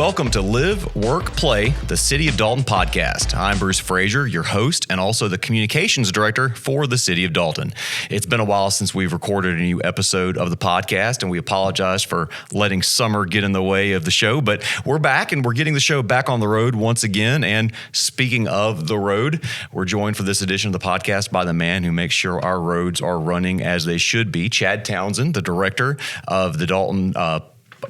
welcome to Live, Work, Play, the City of Dalton podcast. I'm Bruce Frazier, your host, and also the communications director for the City of Dalton. It's been a while since we've recorded a new episode of the podcast, and we apologize for letting summer get in the way of the show, but we're back, and we're getting the show back on the road once again. And speaking of the road, we're joined for this edition of the podcast by the man who makes sure our roads are running as they should be, Chad Townsend, the director of the Dalton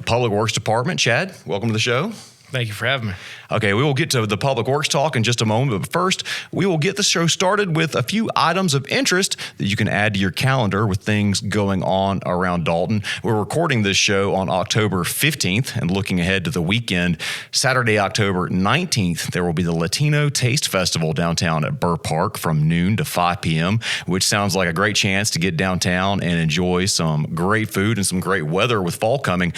Public Works Department. Chad, welcome to the show. Thank you for having me. Okay, we will get to the Public Works talk in just a moment, but first, we will get the show started with a few items of interest that you can add to your calendar with things going on around Dalton. We're recording this show on October 15th and looking ahead to the weekend. Saturday, October 19th, there will be the Latino Taste Festival downtown at Burr Park from noon to 5 p.m., which sounds like a great chance to get downtown and enjoy some great food and some great weather with fall coming.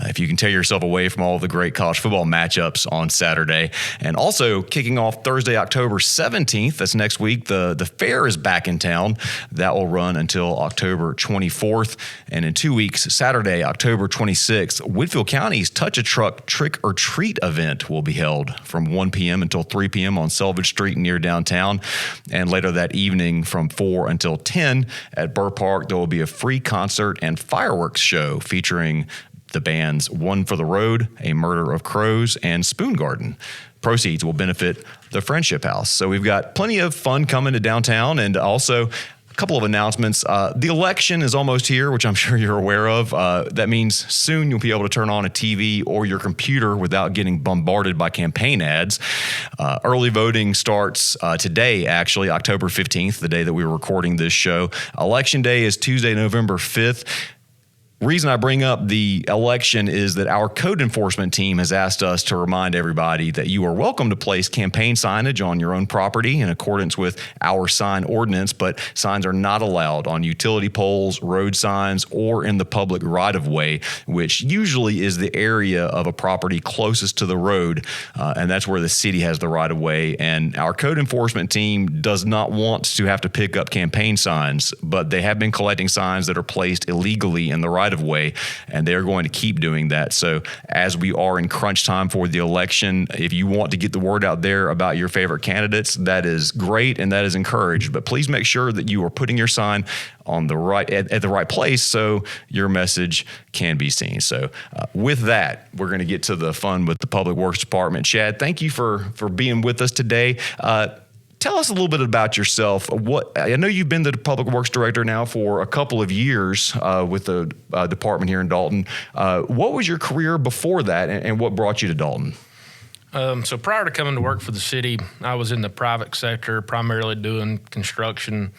If you can tear yourself away from all the great college football matchups on Saturday. And also kicking off Thursday, October 17th, that's next week, the fair is back in town. That will run until October 24th. And in 2 weeks, Saturday, October 26th, Whitfield County's Touch a Truck Trick or Treat event will be held from 1 p.m. until 3 p.m. on Selvage Street near downtown. And later that evening from 4 until 10 at Burr Park, there will be a free concert and fireworks show featuring the bands One for the Road, A Murder of Crows, and Spoon Garden. Proceeds will benefit the Friendship House. So we've got plenty of fun coming to downtown, and also a couple of announcements. The election is almost here, which I'm sure you're aware of. That means soon you'll be able to turn on a TV or your computer without getting bombarded by campaign ads. Early voting starts today, actually, October 15th, the day that we were recording this show. Election day is Tuesday, November 5th. Reason I bring up the election is that our code enforcement team has asked us to remind everybody that you are welcome to place campaign signage on your own property in accordance with our sign ordinance, but signs are not allowed on utility poles, road signs, or in the public right-of-way, which usually is the area of a property closest to the road, and that's where the city has the right-of-way. And our code enforcement team does not want to have to pick up campaign signs, but they have been collecting signs that are placed illegally in the right of way, and they're going to keep doing that. So as we are in crunch time for the election, if you want to get the word out there about your favorite candidates, that is great and that is encouraged. But please make sure that you are putting your sign on the right at the right place so your message can be seen. So with that, we're going to get to the fun with the Public Works Department. Chad, thank you for being with us today. Tell us a little bit about yourself. I know you've been the Public Works Director now for a couple of years with the department here in Dalton. What was your career before that, and what brought you to Dalton? So prior to coming to work for the city, I was in the private sector, primarily doing construction.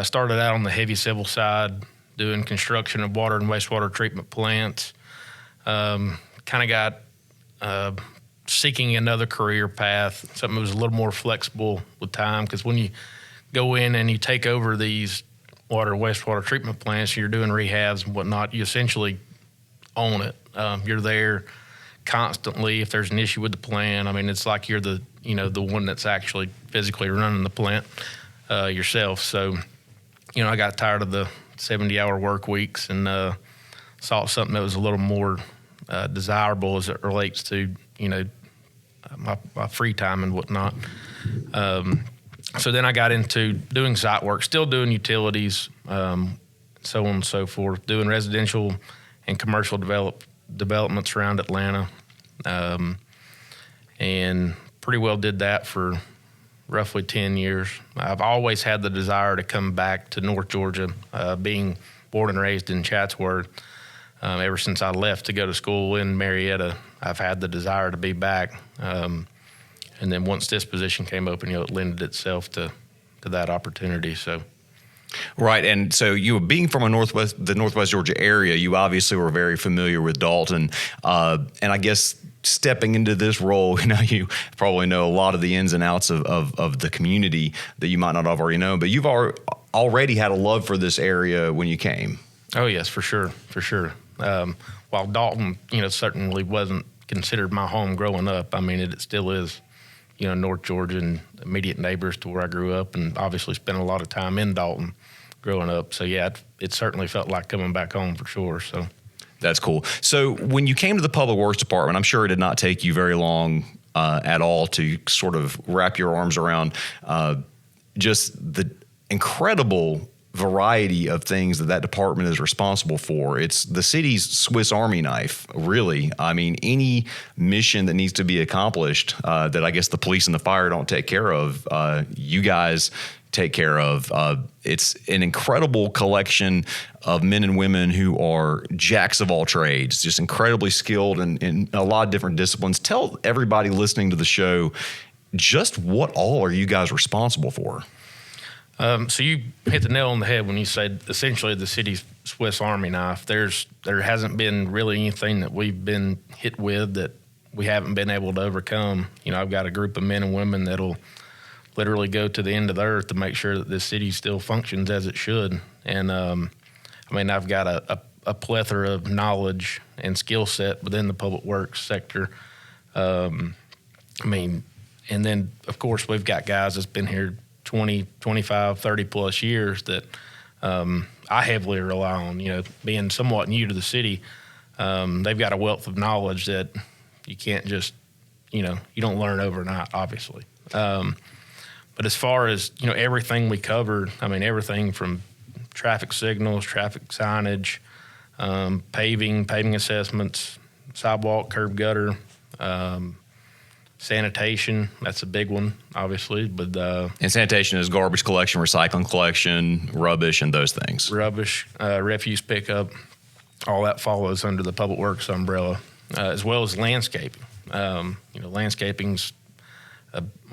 Started out on the heavy civil side, doing construction of water and wastewater treatment plants. Kind of got seeking another career path, something that was a little more flexible with time, because when you go in and you take over these water and wastewater treatment plants, you're doing rehabs and whatnot, you essentially own it. You're there constantly. If there's an issue with the plant, I mean, it's like you're the one that's actually physically running the plant yourself. So, I got tired of the 70-hour work weeks and sought something that was a little more desirable as it relates to, my free time and whatnot. So then I got into doing site work, still doing utilities, so on and so forth, doing residential and commercial developments around Atlanta, and pretty well did that for roughly 10 years. I've always had the desire to come back to North Georgia, being born and raised in Chatsworth. Ever since I left to go to school in Marietta, I've had the desire to be back. And then once this position came open, it lended itself to that opportunity. So, right, and so you being from the Northwest Georgia area, you obviously were very familiar with Dalton, and I guess stepping into this role, you probably know a lot of the ins and outs of the community that you might not have already known, but you've already had a love for this area when you came. Oh yes, for sure. While Dalton, certainly wasn't considered my home growing up, I mean, it still is, North Georgia and immediate neighbors to where I grew up, and obviously spent a lot of time in Dalton growing up. So yeah, it certainly felt like coming back home for sure. So That's cool. So when you came to the Public Works Department, I'm sure it did not take you very long at all to sort of wrap your arms around just the incredible variety of things that department is responsible for. It's the city's Swiss Army knife, really. I mean, any mission that needs to be accomplished that I guess the police and the fire don't take care of, you guys take care of. It's an incredible collection of men and women who are jacks of all trades, just incredibly skilled in a lot of different disciplines. Tell everybody listening to the show just what all are you guys responsible for? So you hit the nail on the head when you said essentially the city's Swiss Army knife. There hasn't been really anything that we've been hit with that we haven't been able to overcome. You know, I've got a group of men and women that'll literally go to the end of the earth to make sure that this city still functions as it should. And I mean, I've got a plethora of knowledge and skill set within the public works sector. I mean, and then of course we've got guys that's been here 20, 25, 30 plus years that I heavily rely on, you know, being somewhat new to the city. They've got a wealth of knowledge that you can't just, you know, you don't learn overnight, obviously. But as far as, you know, everything we covered, I mean, everything from traffic signals, traffic signage, paving assessments, sidewalk, curb gutter, sanitation, that's a big one, obviously. But and sanitation is garbage collection, recycling collection, rubbish, and those things. Rubbish, refuse pickup, all that follows under the Public Works umbrella, as well as landscaping. You know, landscaping's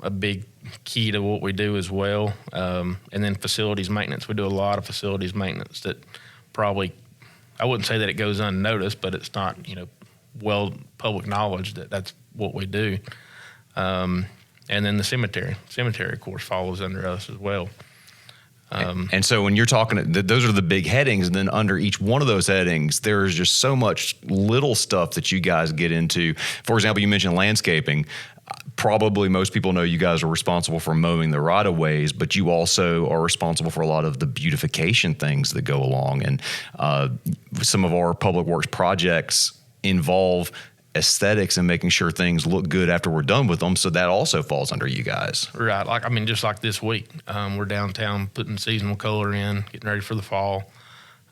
a big key to what we do as well. And then facilities maintenance. We do a lot of facilities maintenance that probably, I wouldn't say that it goes unnoticed, but it's not, you know, well public knowledge that that's what we do. And then the cemetery, of course, follows under us as well. And so when you're talking, those are the big headings, and then under each one of those headings, there's just so much little stuff that you guys get into. For example, you mentioned landscaping. Probably most people know you guys are responsible for mowing the right-of-ways, but you also are responsible for a lot of the beautification things that go along. And some of our public works projects involve aesthetics and making sure things look good after we're done with them. So that also falls under you guys. Right. Like, I mean, just like this week, we're downtown putting seasonal color in, getting ready for the fall.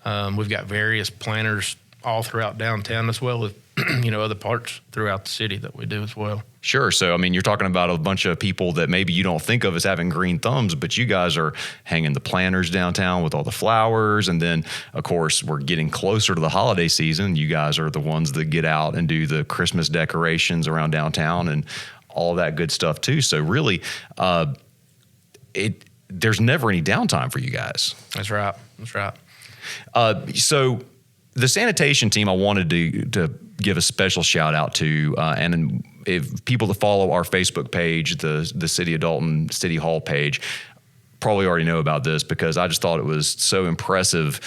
We've got various planters all throughout downtown, as well as, you know, other parts throughout the city that we do as well. Sure. So, I mean, you're talking about a bunch of people that maybe you don't think of as having green thumbs, but you guys are hanging the planters downtown with all the flowers. And then, of course, we're getting closer to the holiday season. You guys are the ones that get out and do the Christmas decorations around downtown and all that good stuff too. So really, there's never any downtime for you guys. That's right. That's right. So the sanitation team, I wanted to give a special shout out to, and if people that follow our Facebook page, the City of Dalton City Hall page, probably already know about this because I just thought it was so impressive.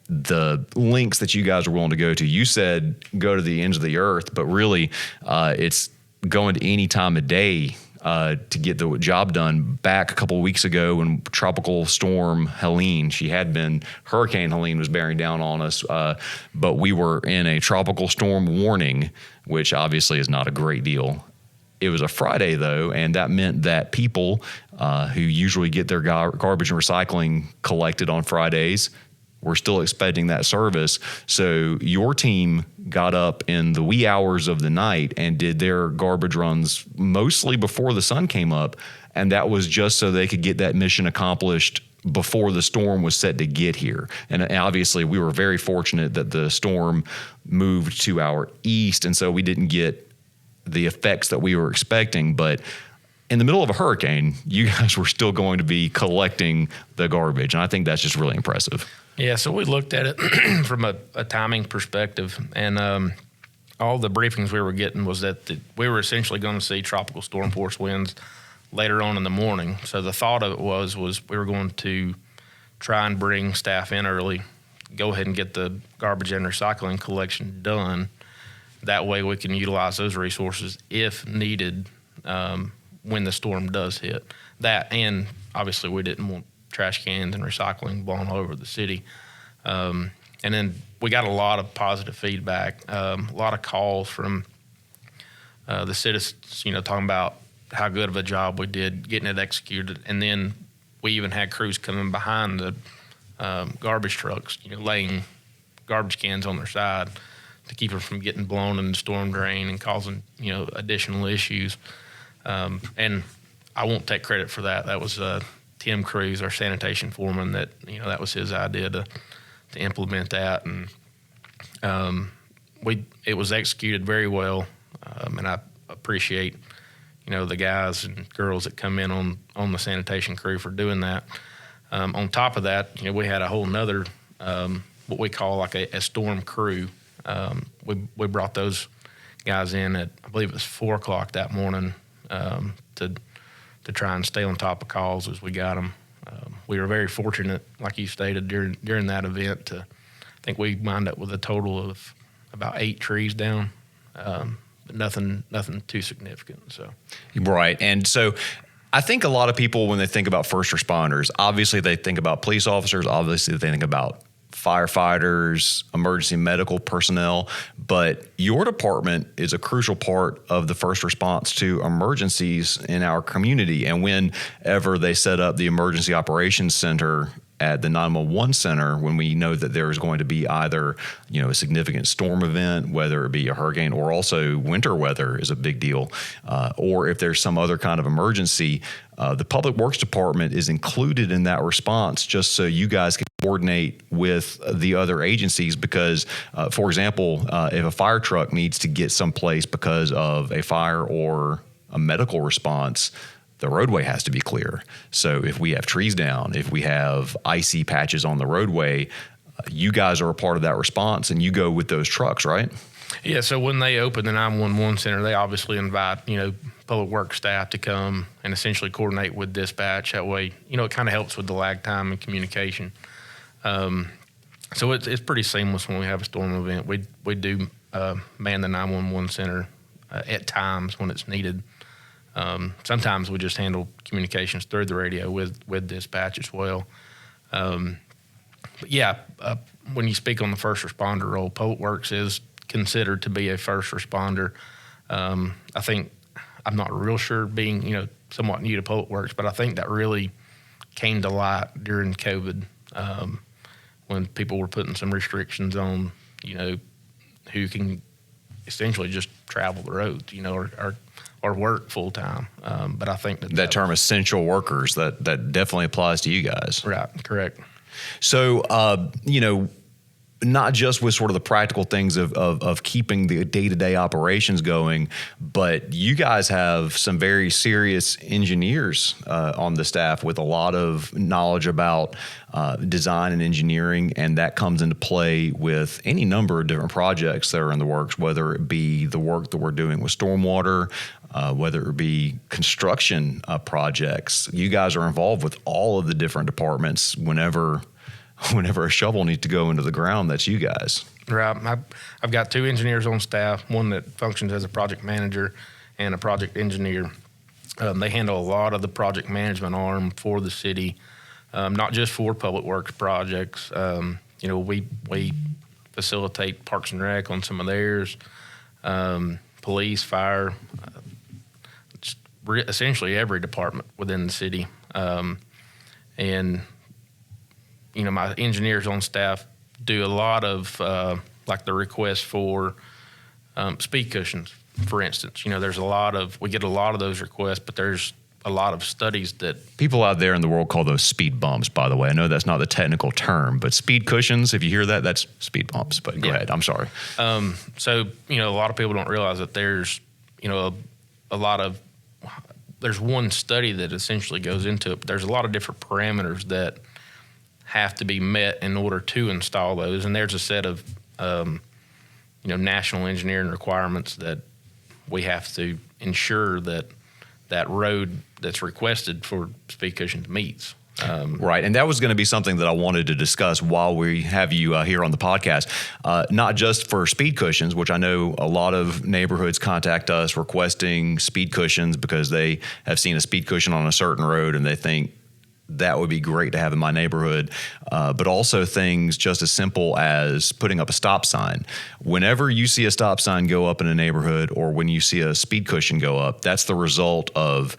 The links that you guys are willing to go to. You said go to the ends of the earth, but really it's going to any time of day to get the job done. Back a couple of weeks ago when Tropical Storm Helene, Hurricane Helene was bearing down on us, but we were in a tropical storm warning, which obviously is not a great deal. It was a Friday, though, and that meant that people who usually get their garbage and recycling collected on Fridays were still expecting that service. So your team got up in the wee hours of the night and did their garbage runs mostly before the sun came up, and that was just so they could get that mission accomplished before the storm was set to get here. And obviously we were very fortunate that the storm moved to our east, and so we didn't get the effects that we were expecting. But in the middle of a hurricane, you guys were still going to be collecting the garbage, and I think that's just really impressive. Yeah, so we looked at it from a timing perspective, and all the briefings we were getting was that we were essentially going to see tropical storm force winds later on in the morning. So the thought of it was we were going to try and bring staff in early, go ahead and get the garbage and recycling collection done. That way we can utilize those resources if needed when the storm does hit. That, and obviously we didn't want trash cans and recycling blown all over the city. And then we got a lot of positive feedback, a lot of calls from the citizens, talking about how good of a job we did getting it executed. And then we even had crews coming behind the garbage trucks, laying garbage cans on their side to keep them from getting blown in the storm drain and causing, additional issues. And I won't take credit for that. That was Tim Cruz, our sanitation foreman, that was his idea to implement that. And it was executed very well. And I appreciate, the guys and girls that come in on the sanitation crew for doing that. On top of that, we had a whole nother, what we call like a storm crew. We brought those guys in at, I believe it was 4:00 that morning, to try and stay on top of calls as we got them. We were very fortunate, like you stated, during that event. I think we wound up with a total of about 8 trees down. But nothing too significant. So right, and so I think a lot of people, when they think about first responders, obviously they think about police officers, obviously they think about firefighters, emergency medical personnel, but your department is a crucial part of the first response to emergencies in our community. And whenever they set up the emergency operations center at the 911 center, when we know that there is going to be either, a significant storm event, whether it be a hurricane or also winter weather is a big deal, or if there's some other kind of emergency, the Public Works Department is included in that response just so you guys can coordinate with the other agencies because, for example, if a fire truck needs to get someplace because of a fire or a medical response, the roadway has to be clear. So if we have trees down, if we have icy patches on the roadway, you guys are a part of that response and you go with those trucks, right? Yeah, so when they open the 911 center, they obviously invite, public works staff to come and essentially coordinate with dispatch. That way, it kind of helps with the lag time and communication. So it's pretty seamless when we have a storm event. We do man the 911 center at times when it's needed. Sometimes we just handle communications through the radio with dispatch as well. But yeah, when you speak on the first responder role, Public Works is considered to be a first responder. I think, I'm not real sure being, somewhat new to Public Works, but I think that really came to light during COVID when people were putting some restrictions on, who can essentially just travel the roads, or work full time. But I think that term essential workers, that definitely applies to you guys. Right, correct. So, not just with sort of the practical things of keeping the day-to-day operations going, but you guys have some very serious engineers on the staff with a lot of knowledge about design and engineering, and that comes into play with any number of different projects that are in the works, whether it be the work that we're doing with stormwater, whether it be construction projects. You guys are involved with all of the different departments whenever a shovel needs to go into the ground. That's you guys. Right. I've got 2 engineers on staff, one that functions as a project manager and a project engineer. They handle a lot of the project management arm for the city, not just for public works projects. We facilitate Parks and Rec on some of theirs, police, fire, essentially every department within the city. And my engineers on staff do a lot of like the requests for speed cushions, for instance. We get a lot of those requests, but there's a lot of studies that people out there in the world call those speed bumps, by the way. I know that's not the technical term, but speed cushions, if you hear that, that's speed bumps. But go ahead. I'm sorry. So, a lot of people don't realize that there's, there's one study that essentially goes into it, but there's a lot of different parameters that have to be met in order to install those. And there's a set of, national engineering requirements that we have to ensure that road that's requested for speed cushions meets. Right. And that was going to be something that I wanted to discuss while we have you here on the podcast, not just for speed cushions, which I know a lot of neighborhoods contact us requesting speed cushions because they have seen a speed cushion on a certain road and they think that would be great to have in my neighborhood, but also things just as simple as putting up a stop sign. Whenever you see a stop sign go up in a neighborhood, or when you see a speed cushion go up, that's the result of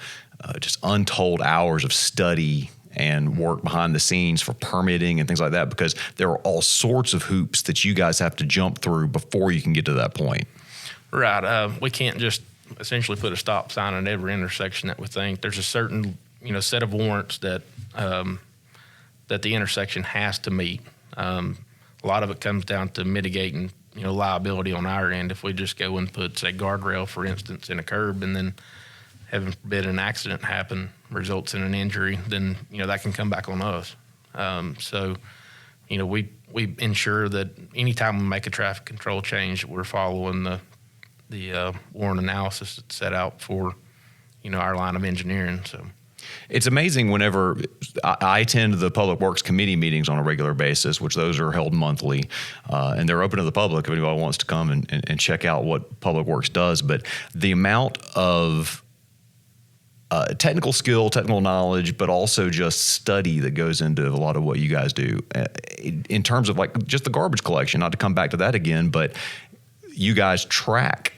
just untold hours of study and work behind the scenes for permitting and things like that, because there are all sorts of hoops that you guys have to jump through before you can get to that point. Right. We can't just essentially put a stop sign at every intersection that we think. There's a certain set of warrants that that the intersection has to meet. A lot of it comes down to mitigating liability on our end. If we just go and put, say, guardrail, for instance, in a curb, and then heaven forbid an accident happen, results in an injury, then that can come back on us. So we ensure that anytime we make a traffic control change, we're following the warrant analysis that's set out for our line of engineering. So it's amazing whenever I attend the Public Works Committee meetings on a regular basis, which those are held monthly, and they're open to the public if anybody wants to come and check out what Public Works does. But the amount of technical skill, technical knowledge, but also just study that goes into a lot of what you guys do in terms of like just the garbage collection, not to come back to that again, but you guys track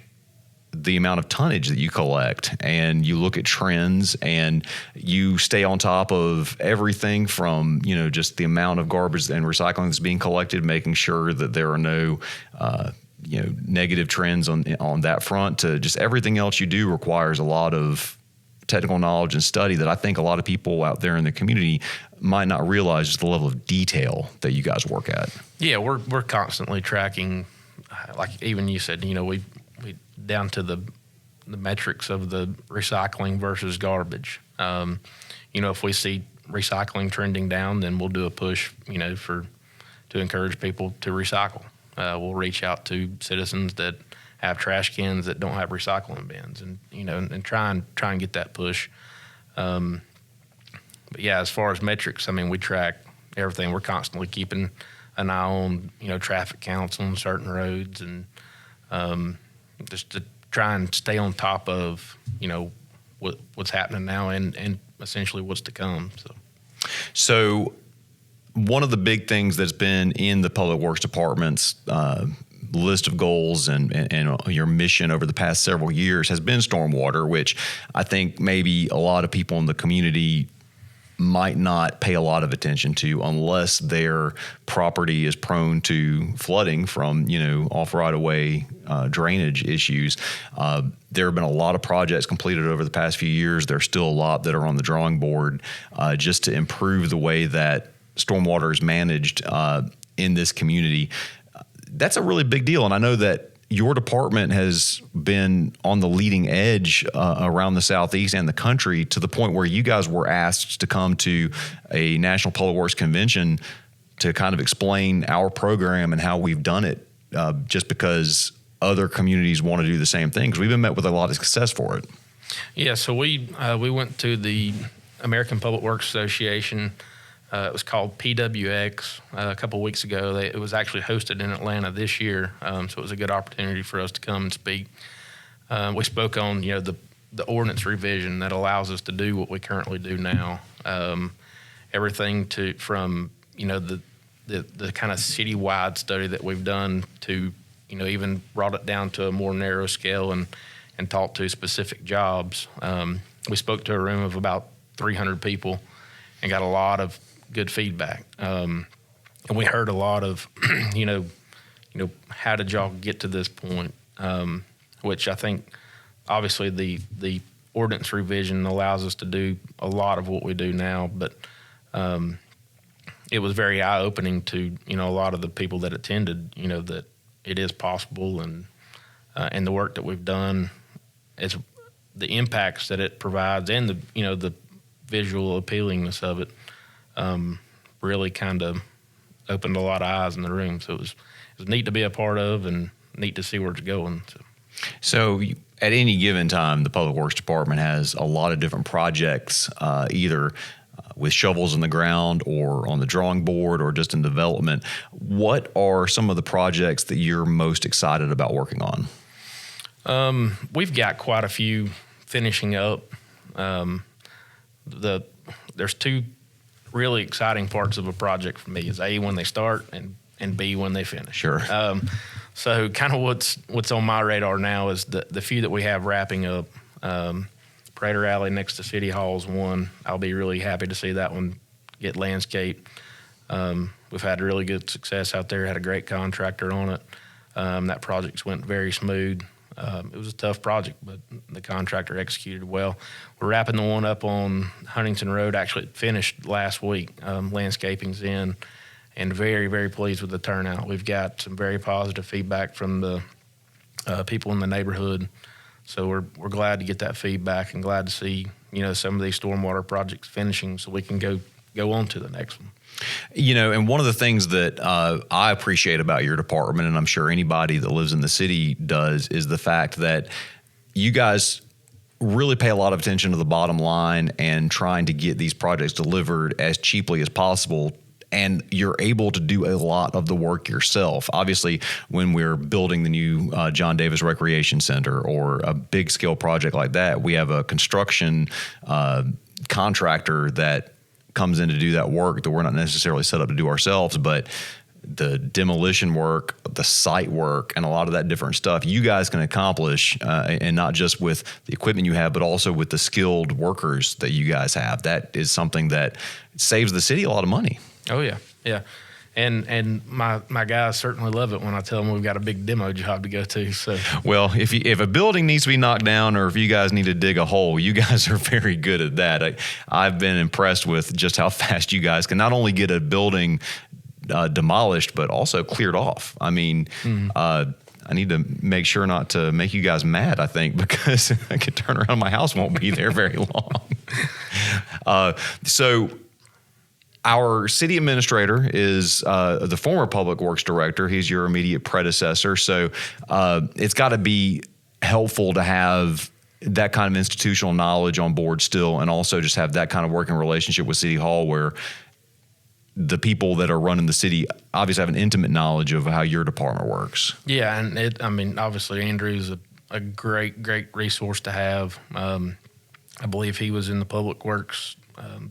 the amount of tonnage that you collect, and you look at trends, and you stay on top of everything from, just the amount of garbage and recycling that's being collected, making sure that there are no, negative trends on that front, to just everything else you do requires a lot of technical knowledge and study that I think a lot of people out there in the community might not realize just the level of detail that you guys work at. Yeah, we're constantly tracking, like even you said, we down to the metrics of the recycling versus garbage. If we see recycling trending down, then we'll do a push, to encourage people to recycle. We'll reach out to citizens that have trash cans that don't have recycling bins, and and try and get that push. But yeah, as far as metrics, we track everything. We're constantly keeping an eye on traffic counts on certain roads, and just to try and stay on top of what's happening now and essentially what's to come. So one of the big things that's been in the Public Works Department's list of goals and your mission over the past several years has been stormwater, which I think maybe a lot of people in the community might not pay a lot of attention to unless their property is prone to flooding from, off right-of-way drainage issues. There have been a lot of projects completed over the past few years. There's still a lot that are on the drawing board just to improve the way that stormwater is managed in this community. That's a really big deal, and I know that your department has been on the leading edge around the Southeast and the country, to the point where you guys were asked to come to a National Public Works Convention to kind of explain our program and how we've done it, just because other communities want to do the same thing, because we've been met with a lot of success for it. Yeah, so we went to the American Public Works Association. It was called PWX a couple of weeks ago. It was actually hosted in Atlanta this year, so it was a good opportunity for us to come and speak. We spoke on the ordinance revision that allows us to do what we currently do now. Everything from the kind of citywide study that we've done to even brought it down to a more narrow scale and talked to specific jobs. We spoke to a room of about 300 people and got a lot of good feedback. And we heard a lot of, how did y'all get to this point? Which I think obviously the ordinance revision allows us to do a lot of what we do now, but it was very eye-opening to, a lot of the people that attended, that it is possible, and the work that we've done is the impacts that it provides, and the visual appealingness of it really kind of opened a lot of eyes in the room. So it was neat to be a part of, and neat to see where it's going. So at any given time, the Public Works Department has a lot of different projects, either with shovels in the ground or on the drawing board or just in development. What are some of the projects that you're most excited about working on? We've got quite a few finishing up. There's two really exciting parts of a project for me is A, when they start, and B, when they finish. Sure. So kind of what's on my radar now is the few that we have wrapping up. Prater Alley next to City Hall is one. I'll be really happy to see that one get landscaped. We've had really good success out there, had a great contractor on it. That project went very smooth. It was a tough project, but the contractor executed well. We're wrapping the one up on Huntington Road. Actually, it finished last week. Landscaping's in, and very, very pleased with the turnout. We've got some very positive feedback from the people in the neighborhood. So we're glad to get that feedback and glad to see, some of these stormwater projects finishing so we can go on to the next one. And one of the things that I appreciate about your department, and I'm sure anybody that lives in the city does, is the fact that you guys really pay a lot of attention to the bottom line and trying to get these projects delivered as cheaply as possible. And you're able to do a lot of the work yourself. Obviously, when we're building the new John Davis Recreation Center or a big scale project like that, we have a construction contractor that comes in to do that work that we're not necessarily set up to do ourselves, but the demolition work, the site work, and a lot of that different stuff you guys can accomplish, and not just with the equipment you have, but also with the skilled workers that you guys have. That is something that saves the city a lot of money. Oh yeah, yeah, and my guys certainly love it when I tell them we've got a big demo job to go to. So, well, if a building needs to be knocked down, or if you guys need to dig a hole, you guys are very good at that. I've been impressed with just how fast you guys can not only get a building demolished, but also cleared off. I mean. I need to make sure not to make you guys mad, I think, because I can turn around, my house won't be there very long. So our city administrator is the former public works director. He's your immediate predecessor. So it's got to be helpful to have that kind of institutional knowledge on board still, and also just have that kind of working relationship with City Hall where the people that are running the city obviously have an intimate knowledge of how your department works. Yeah, and obviously Andrew's a great resource to have. I believe he was in the public works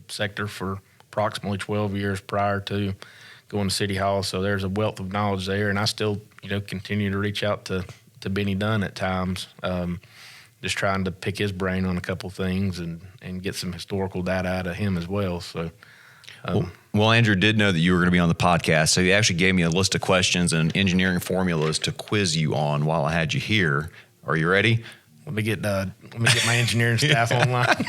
sector for approximately 12 years prior to going to City Hall, so there's a wealth of knowledge there, and I still continue to reach out to Benny Dunn at times, just trying to pick his brain on a couple things and get some historical data out of him as well. So. Well, Andrew did know that you were going to be on the podcast, so he actually gave me a list of questions and engineering formulas to quiz you on while I had you here. Are you ready? Let me get my engineering staff online.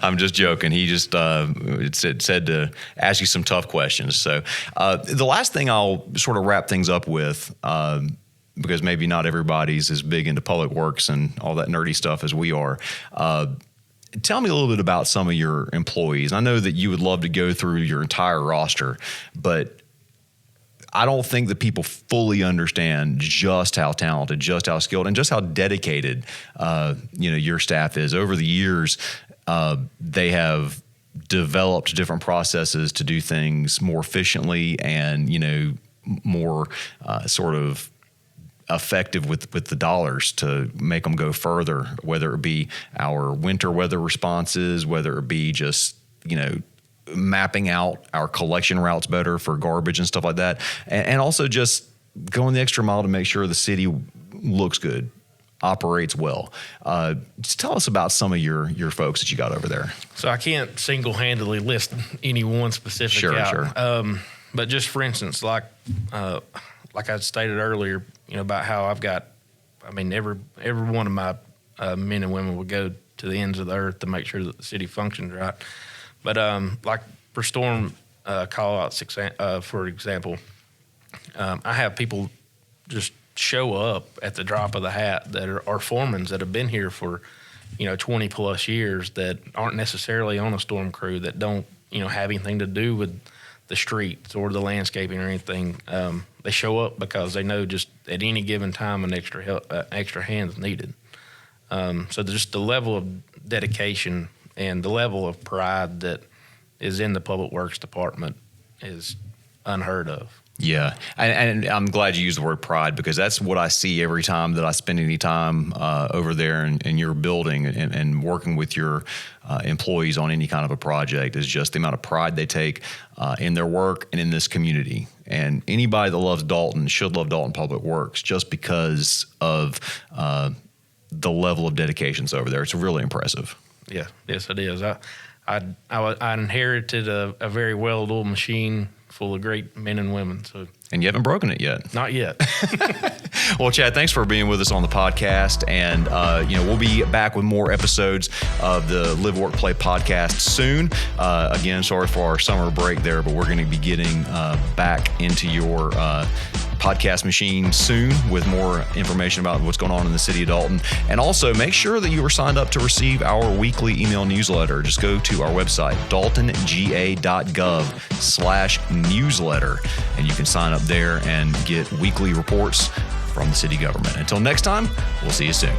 I'm just joking. He just said to ask you some tough questions. So the last thing I'll sort of wrap things up with, because maybe not everybody's as big into public works and all that nerdy stuff as we are. Tell me a little bit about some of your employees. I know that you would love to go through your entire roster, but I don't think that people fully understand just how talented, just how skilled, and just how dedicated, your staff is. Over the years, they have developed different processes to do things more efficiently and, more sort of effective with the dollars to make them go further, whether it be our winter weather responses, whether it be just, mapping out our collection routes better for garbage and stuff like that. And also just going the extra mile to make sure the city looks good, operates well. Just tell us about some of your folks that you got over there. So I can't single-handedly list any one specific out. Sure. But just for instance, like I stated earlier, about how I've got, every one of my men and women would go to the ends of the earth to make sure that the city functions right. But like for storm call-outs, for example, I have people just show up at the drop of the hat that are foremans that have been here for, 20 plus years that aren't necessarily on a storm crew, that don't, have anything to do with the streets or the landscaping or anything. They show up because they know just at any given time an extra hand is needed. So just the level of dedication and the level of pride that is in the public works department is unheard of. Yeah. And I'm glad you used the word pride, because that's what I see every time that I spend any time over there in your building and working with your employees on any kind of a project, is just the amount of pride they take in their work and in this community. And anybody that loves Dalton should love Dalton Public Works just because of the level of dedications over there. It's really impressive. Yeah, yes, it is. I inherited a very well-oiled machine full of great men and women. And you haven't broken it yet. Not yet. Well, Chad, thanks for being with us on the podcast. And, we'll be back with more episodes of the Live, Work, Play podcast soon. Again, sorry for our summer break there, but we're going to be getting back into your podcast machine soon with more information about what's going on in the city of Dalton. And also make sure that you are signed up to receive our weekly email newsletter. Just go to our website, daltonga.gov/newsletter, and you can sign up there and get weekly reports from the city government. Until next time, we'll see you soon.